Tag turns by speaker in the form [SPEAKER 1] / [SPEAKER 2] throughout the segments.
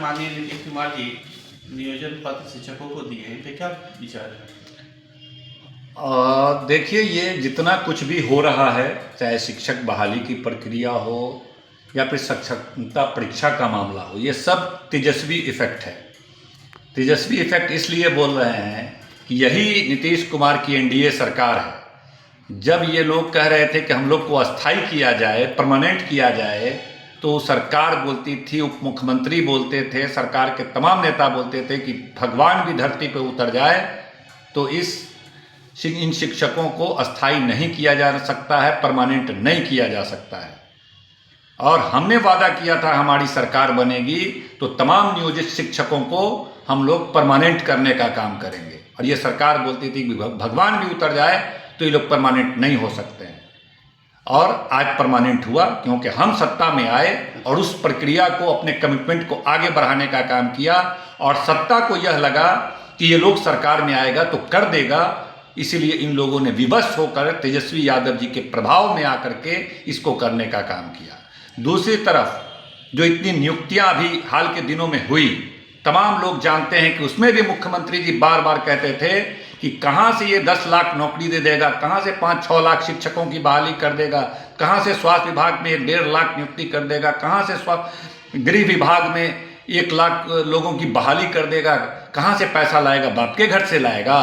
[SPEAKER 1] माननीय नीतीश कुमार जी नियोजन पत्र शिक्षकों को दिए हैं, तो क्या विचार है?
[SPEAKER 2] देखिए, ये जितना कुछ भी हो रहा है, चाहे शिक्षक बहाली की प्रक्रिया हो या फिर साक्षरता परीक्षा का मामला हो, ये सब तेजस्वी इफेक्ट है। तेजस्वी इफेक्ट इसलिए बोल रहे हैं कि यही नीतीश कुमार की एनडीए सरकार है। जब ये लोग कह रहे थे कि हम लोग को अस्थाई किया जाए, परमानेंट किया जाए, तो सरकार बोलती थी, उप मुख्यमंत्री बोलते थे, सरकार के तमाम नेता बोलते थे कि भगवान भी धरती पर उतर जाए तो इन शिक्षकों को अस्थाई नहीं किया जा सकता है, परमानेंट नहीं किया जा सकता है। और हमने वादा किया था हमारी सरकार बनेगी तो तमाम नियोजित शिक्षकों को हम लोग परमानेंट करने का काम करेंगे। और ये सरकार बोलती थी कि भगवान भी उतर जाए तो ये लोग परमानेंट नहीं हो सकते हैं। और आज परमानेंट हुआ, क्योंकि हम सत्ता में आए और उस प्रक्रिया को, अपने कमिटमेंट को आगे बढ़ाने का काम किया। और सत्ता को यह लगा कि ये लोग सरकार में आएगा तो कर देगा, इसीलिए इन लोगों ने विवश होकर तेजस्वी यादव जी के प्रभाव में आकर के इसको करने का काम किया। दूसरी तरफ जो इतनी नियुक्तियां अभी हाल के दिनों में हुई, तमाम लोग जानते हैं कि उसमें भी मुख्यमंत्री जी बार बार कहते थे कि कहाँ से ये 10 लाख नौकरी दे देगा, कहाँ से 5-6 लाख शिक्षकों की बहाली कर देगा, कहाँ से स्वास्थ्य विभाग में 1.5 लाख नियुक्ति कर देगा, कहाँ से गृह विभाग में 1 लाख लोगों की बहाली कर देगा, कहाँ से पैसा लाएगा, बाप के घर से लाएगा।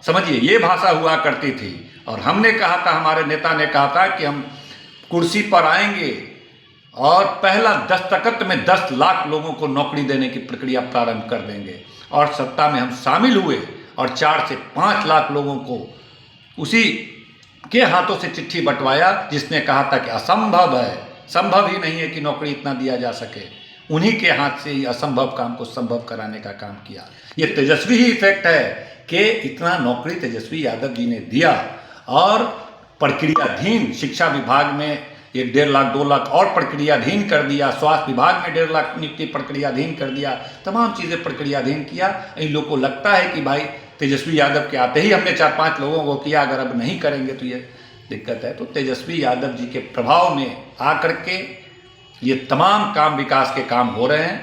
[SPEAKER 2] समझिए, ये भाषा हुआ करती थी। और हमने कहा था, हमारे नेता ने कहा था कि हम कुर्सी पर आएंगे और पहला दस्तखत में 10 लाख लोगों को नौकरी देने की प्रक्रिया प्रारंभ कर देंगे। और सत्ता में हम शामिल हुए और 4 से 5 लाख लोगों को उसी के हाथों से चिट्ठी बंटवाया, जिसने कहा था कि असंभव है, संभव ही नहीं है कि नौकरी इतना दिया जा सके। उन्हीं के हाथ से ही असंभव काम को संभव कराने का काम किया। ये तेजस्वी ही इफेक्ट है कि इतना नौकरी तेजस्वी यादव जी ने दिया। और प्रक्रियाधीन शिक्षा विभाग में 1.5 लाख 2 लाख और प्रक्रियाधीन कर दिया, स्वास्थ्य विभाग में 1.5 लाख नियुक्ति प्रक्रियाधीन कर दिया, तमाम चीज़ें प्रक्रियाधीन किया। इन लोगों को लगता है कि भाई तेजस्वी यादव के आते ही हमने 4-5 लोगों को किया, अगर अब नहीं करेंगे तो ये दिक्कत है। तो तेजस्वी यादव जी के प्रभाव में आकर के ये तमाम काम, विकास के काम हो रहे हैं।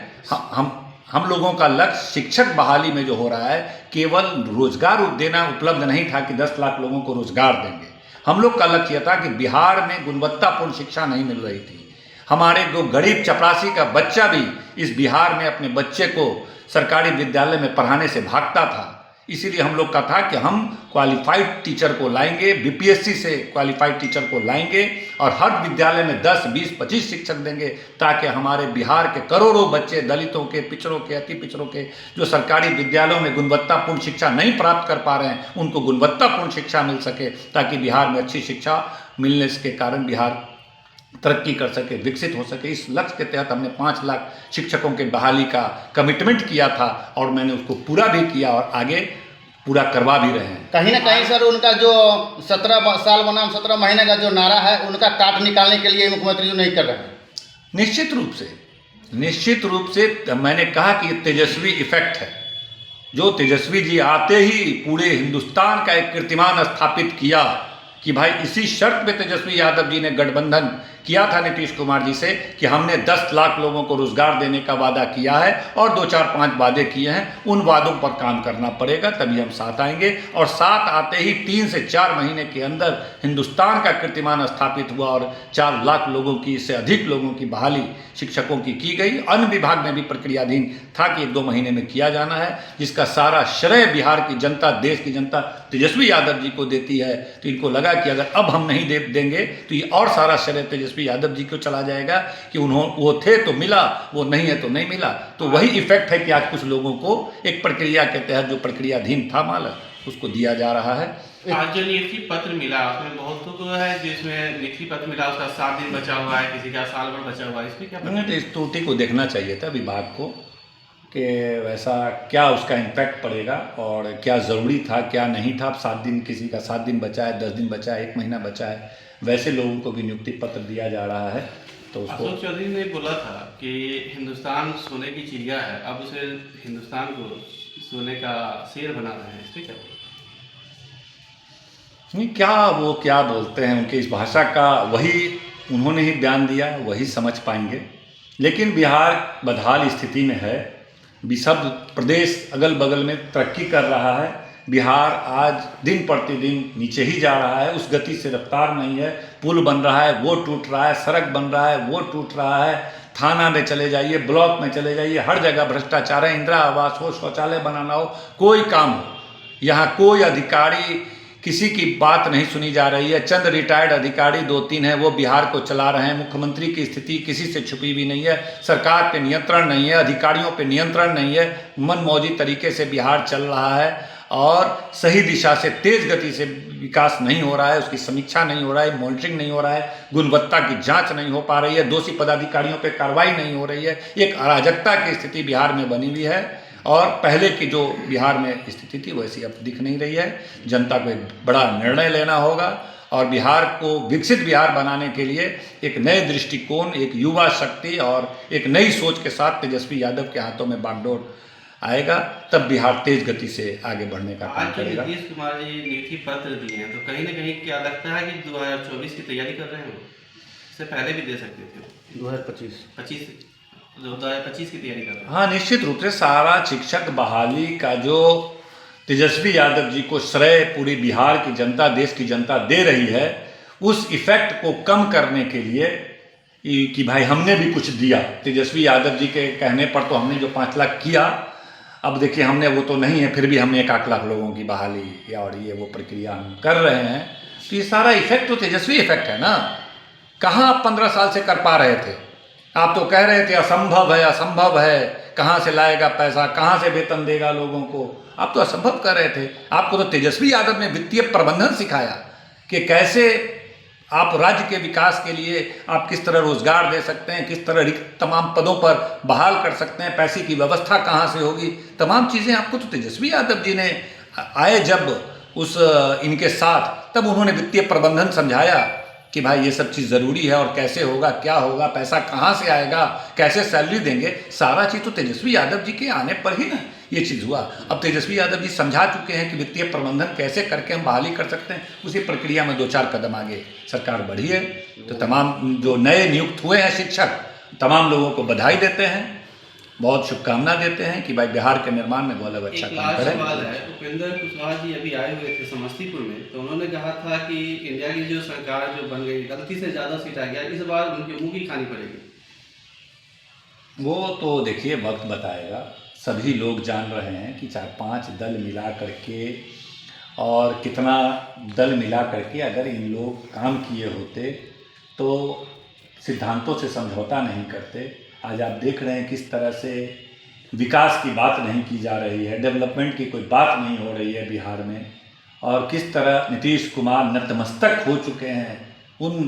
[SPEAKER 2] हम लोगों का लक्ष्य शिक्षक बहाली में जो हो रहा है, केवल रोजगार देना उपलब्ध नहीं था कि 10 लाख लोगों को रोजगार देंगे। हम लोग का लक्ष्य था कि बिहार में गुणवत्तापूर्ण शिक्षा नहीं मिल रही थी। हमारे जो गरीब चपरासी का बच्चा भी इस बिहार में अपने बच्चे को सरकारी विद्यालय में पढ़ाने से भागता था। इसीलिए हम लोग का था कि हम क्वालिफाइड टीचर को लाएंगे, बीपीएससी से क्वालिफाइड टीचर को लाएंगे और हर विद्यालय में 10, 20, 25 शिक्षक देंगे, ताकि हमारे बिहार के करोड़ों बच्चे, दलितों के, पिछड़ों के, अति पिछड़ों के, जो सरकारी विद्यालयों में गुणवत्तापूर्ण शिक्षा नहीं प्राप्त कर पा रहे हैं, उनको गुणवत्तापूर्ण शिक्षा मिल सके, ताकि बिहार में अच्छी शिक्षा मिलने के कारण बिहार तरक्की कर सके, विकसित हो सके। इस लक्ष्य के तहत हमने 5 लाख शिक्षकों के बहाली का कमिटमेंट किया था और मैंने उसको पूरा भी किया और आगे पूरा करवा भी रहे हैं।
[SPEAKER 3] कहीं ना कहीं सर, उनका जो 17 साल बनाम 17 महीने का जो नारा है, उनका काट निकालने के लिए मुख्यमंत्री जो नहीं कर रहे हैं।
[SPEAKER 2] निश्चित रूप से मैंने कहा कि ये तेजस्वी इफेक्ट है। जो तेजस्वी जी आते ही पूरे हिंदुस्तान का एक कीर्तिमान स्थापित किया कि भाई इसी शर्त पे तेजस्वी यादव जी ने गठबंधन किया था नीतीश कुमार जी से कि हमने 10 लाख लोगों को रोजगार देने का वादा किया है और 2-4-5 वादे किए हैं, उन वादों पर काम करना पड़ेगा, तभी हम साथ आएंगे। और साथ आते ही 3 से 4 महीने के अंदर हिंदुस्तान का कीर्तिमान स्थापित हुआ और 4 लाख लोगों की, इससे अधिक लोगों की बहाली शिक्षकों की गई। अन्य विभाग में भी प्रक्रियाधीन था कि 1-2 महीने में किया जाना है, जिसका सारा श्रेय बिहार की जनता, देश की जनता तेजस्वी यादव जी को देती है। तो इनको लगा कि अगर अब हम नहीं देंगे तो ये और सारा श्रेय तेजस्वी यादव जी को चला जाएगा कि वो थे तो मिला, वो नहीं है तो नहीं मिला। तो वही इफेक्ट है कि आज कुछ लोगों को एक प्रक्रिया के तहत जो प्रक्रियाधीन था माल, उसको दिया जा रहा है।
[SPEAKER 1] आज जो नियुक्ति पत्र मिला, उसमें बहुतों को है जिसमें नियुक्ति पत्र मिला उसका 7 दिन बचा हुआ है, किसी का साल भर बचा हुआ है, इसमें क्या?
[SPEAKER 2] तो इस त्रुटि को देखना चाहिए था विभाग को कि वैसा क्या उसका इम्पैक्ट पड़ेगा और क्या ज़रूरी था, क्या नहीं था। अब 7 दिन, किसी का 7 दिन बचा है, 10 दिन बचा है, 1 महीना बचा है, वैसे लोगों को भी नियुक्ति पत्र दिया जा रहा है। तो उसको
[SPEAKER 1] अशोक चौधरी ने बोला था कि हिंदुस्तान सोने की चिड़िया है, अब उसे हिंदुस्तान को सोने का शेर बना रहे हैं, इस पर क्या?
[SPEAKER 2] नहीं, क्या बोलते हैं, उनके इस भाषा का वही उन्होंने ही बयान दिया, वही समझ पाएंगे। लेकिन बिहार बदहाल स्थिति में है। सब प्रदेश अगल बगल में तरक्की कर रहा है। बिहार आज दिन प्रतिदिन नीचे ही जा रहा है, उस गति से रफ्तार नहीं है। पुल बन रहा है वो टूट रहा है, सड़क बन रहा है वो टूट रहा है, थाना में चले जाइए, ब्लॉक में चले जाइए, हर जगह भ्रष्टाचार है। इंदिरा आवास हो, शौचालय बनाना हो, कोई काम हो, यहाँ कोई अधिकारी किसी की बात नहीं सुनी जा रही है। चंद रिटायर्ड अधिकारी 2-3 हैं, वो बिहार को चला रहे हैं। मुख्यमंत्री की स्थिति किसी से छुपी भी नहीं है, सरकार पे नियंत्रण नहीं है, अधिकारियों पे नियंत्रण नहीं है। मनमौजी तरीके से बिहार चल रहा है और सही दिशा से, तेज गति से विकास नहीं हो रहा है, उसकी समीक्षा नहीं हो रहा है, मॉनिटरिंग नहीं हो रहा है, गुणवत्ता की जांच नहीं हो पा रही है, दोषी पदाधिकारियों पे कार्रवाई नहीं हो रही है। एक अराजकता की स्थिति बिहार में बनी हुई है और पहले की जो बिहार में स्थिति थी वैसी अब दिख नहीं रही है। जनता को एक बड़ा निर्णय लेना होगा और बिहार को विकसित बिहार बनाने के लिए एक नए दृष्टिकोण, एक युवा शक्ति और एक नई सोच के साथ तेजस्वी यादव के हाथों में बागडोर आएगा, तब बिहार तेज गति से आगे बढ़ने का काम
[SPEAKER 1] आज
[SPEAKER 2] करेगा।
[SPEAKER 1] नीतीश कुमार जी नीति पत्र दिए हैं, तो कहीं ना कहीं क्या लगता है कि 2024 की तैयारी कर रहे हैं? इससे पहले भी दे सकते थे। 2025 की तैयारी कर रहे हैं।
[SPEAKER 2] हाँ, निश्चित रूप से सारा शिक्षक बहाली का जो तेजस्वी यादव जी को श्रेय पूरी बिहार की जनता, देश की जनता दे रही है, उस इफेक्ट को कम करने के लिए कि भाई हमने भी कुछ दिया। तेजस्वी यादव जी के कहने पर तो हमने जो 5 लाख किया, अब देखिए हमने वो तो नहीं है, फिर भी हमने 1-8 लाख लोगों की बहाली और ये वो प्रक्रिया हम कर रहे हैं। तो ये सारा इफेक्ट तो तेजस्वी इफेक्ट है ना। कहाँ आप 15 साल से कर पा रहे थे? आप तो कह रहे थे असंभव है, असंभव है, कहाँ से लाएगा पैसा, कहाँ से वेतन देगा लोगों को। आप तो असंभव कर रहे थे। आपको तो तेजस्वी यादव ने वित्तीय प्रबंधन सिखाया कि कैसे आप राज्य के विकास के लिए आप किस तरह रोजगार दे सकते हैं, किस तरह रिक्त तमाम पदों पर बहाल कर सकते हैं, पैसे की व्यवस्था कहाँ से होगी, तमाम चीज़ें आपको तो तेजस्वी यादव जी ने आए जब उस इनके साथ, तब उन्होंने वित्तीय प्रबंधन समझाया कि भाई ये सब चीज़ ज़रूरी है और कैसे होगा, क्या होगा, पैसा कहाँ से आएगा, कैसे सैलरी देंगे। सारा चीज़ तो तेजस्वी यादव जी के आने पर ही ना ये चीज़ हुआ। अब तेजस्वी यादव जी समझा चुके हैं कि वित्तीय प्रबंधन कैसे करके हम बहाली कर सकते हैं। उसी प्रक्रिया में 2-4 कदम आगे सरकार बढ़ी है। तो तमाम जो नए नियुक्त हुए हैं शिक्षक, तमाम लोगों को बधाई देते हैं, बहुत शुभकामना देते हैं कि भाई बिहार के निर्माण में बहुत अच्छा काम करें।
[SPEAKER 1] सवाल है, उपेंद्र कुशवाहा जी अभी आए हुए थे समस्तीपुर में, तो उन्होंने कहा था कि इंडिया की जो सरकार जो बन गई, गलती से ज़्यादा सीट आ गया, इस बार उनके मुंह की खानी पड़ेगी।
[SPEAKER 2] वो तो देखिए वक्त बताएगा। सभी लोग जान रहे हैं कि 4-5 दल मिला करके और कितना दल मिला करके अगर इन लोग काम किए होते तो सिद्धांतों से समझौता नहीं करते। आज आप देख रहे हैं किस तरह से विकास की बात नहीं की जा रही है, डेवलपमेंट की कोई बात नहीं हो रही है बिहार में, और किस तरह नीतीश कुमार नतमस्तक हो चुके हैं उन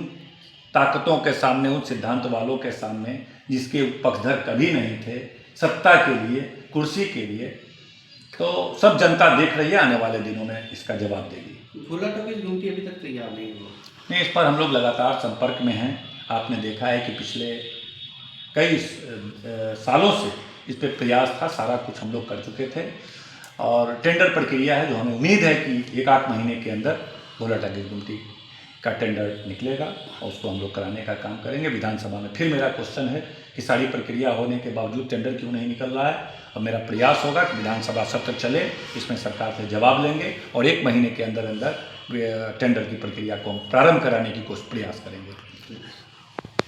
[SPEAKER 2] ताकतों के सामने, उन सिद्धांत वालों के सामने जिसके पक्षधर कभी नहीं थे, सत्ता के लिए, कुर्सी के लिए। तो सब जनता देख रही है, आने वाले दिनों में इसका जवाब देगी।
[SPEAKER 1] भोला टॉकीज गुमटी अभी तक तैयार नहीं हुआ।
[SPEAKER 2] नहीं, इस पर हम लोग लगातार संपर्क में हैं। आपने देखा है कि पिछले कई सालों से इस पर प्रयास था, सारा कुछ हम लोग कर चुके थे और टेंडर प्रक्रिया है जो हमें उम्मीद है कि 1-8 महीने के अंदर भोला टॉकीज गुमटी का टेंडर निकलेगा और उसको हम लोग कराने का काम करेंगे। विधानसभा में फिर मेरा क्वेश्चन है कि सारी प्रक्रिया होने के बावजूद टेंडर क्यों नहीं निकल रहा है, और मेरा प्रयास होगा कि विधानसभा सत्र चले, इसमें सरकार से जवाब लेंगे और 1 महीने के अंदर अंदर टेंडर की प्रक्रिया को हम प्रारंभ कराने की प्रयास करेंगे।